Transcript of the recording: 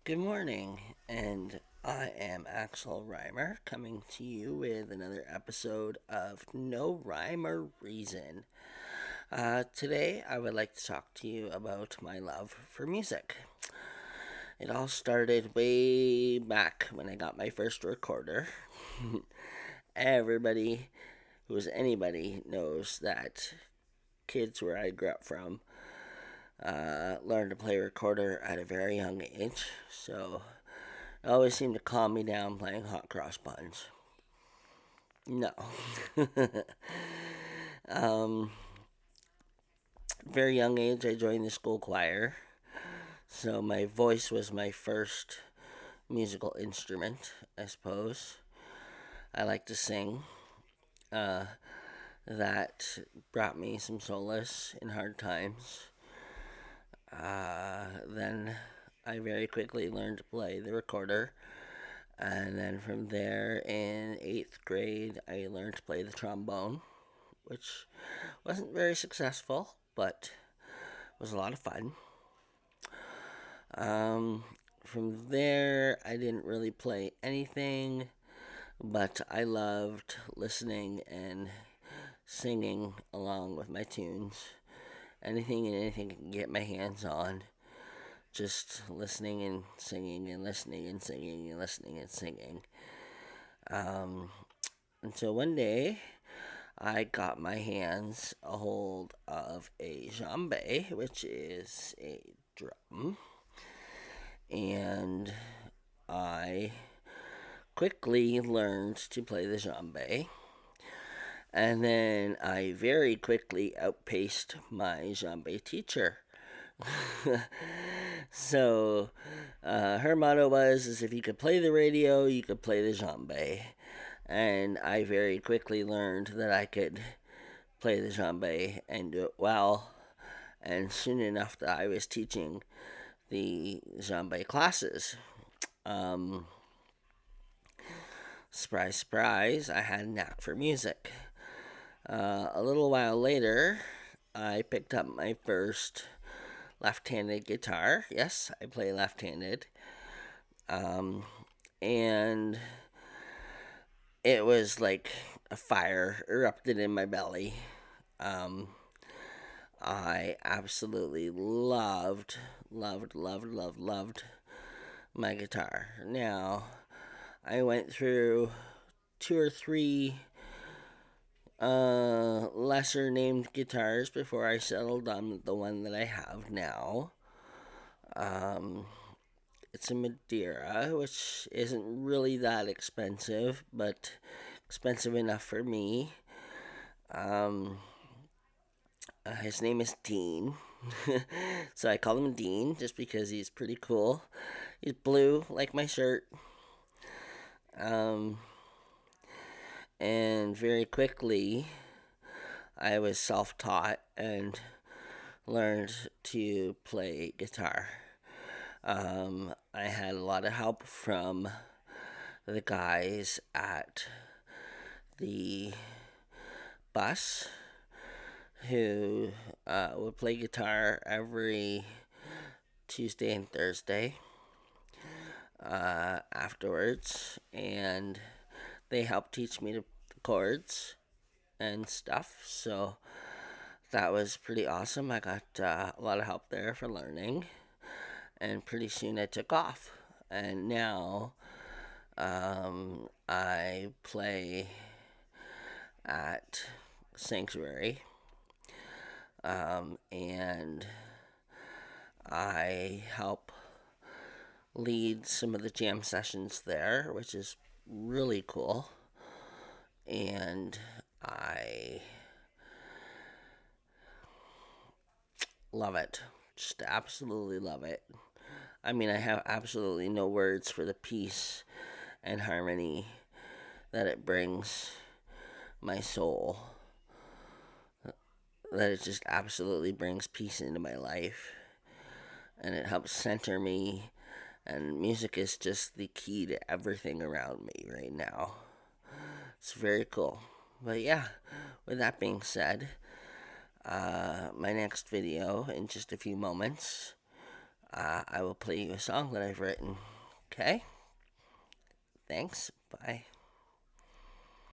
Good morning, and I am Axel Reimer coming to you with another episode of No Rhyme or Reason. Today, I would like to talk to you about my love for music. It all started way back when I got my first recorder. Everybody who is anybody knows that kids where I grew up from learned to play recorder at a very young age, so it always seemed to calm me down playing hot cross buns. No. um, Very young age, I joined the school choir, so my voice was my first musical instrument, I suppose. I like to sing. Uh, that brought me some solace in hard times. Then I very quickly learned to play the recorder. And then from there, in 8th grade, I learned to play the trombone, which wasn't very successful, but was a lot of fun. Um, from there, I didn't really play anything, but I loved listening and singing along with my tunes. Anything and anything I can get my hands on. Just listening and singing and listening and singing and listening and singing. Um, until one day, I got my hands a hold of a djembe, which is a drum, and I quickly learned to play the djembe. And then I very quickly outpaced my djembe teacher. So her motto was, is if you could play the radio, you could play the djembe. And I very quickly learned that I could play the djembe and do it well. And soon enough that I was teaching the djembe classes. Um, Surprise, surprise, I had a knack for music. A little while later, I picked up my first left-handed guitar. Yes, I play left-handed. Um, and it was like a fire erupted in my belly. Um, I absolutely loved my guitar. Now, I went through two or three lesser named guitars before I settled on the one that I have now. Um, it's a Madeira, which isn't really that expensive, but expensive enough for me. Um, his name is Dean. So I call him Dean just because he's pretty cool. He's blue, like my shirt. Um, and very quickly, I was self taught and learned to play guitar. I had a lot of help from the guys at the bus who would play guitar every Tuesday and Thursday afterwards, and they helped teach me the chords and stuff. So that was pretty awesome. I got a lot of help there for learning, and pretty soon I took off. And now I play at Sanctuary, and I help lead some of the jam sessions there, which is really cool. And I love it. Just absolutely love it. I mean, I have absolutely no words for the peace and harmony that it brings my soul. That it just absolutely brings peace into my life. And it helps center me. And music is just the key to everything around me right now. It's very cool. But yeah, with that being said, my next video in just a few moments, I will play you a song that I've written. Okay? Thanks. Bye.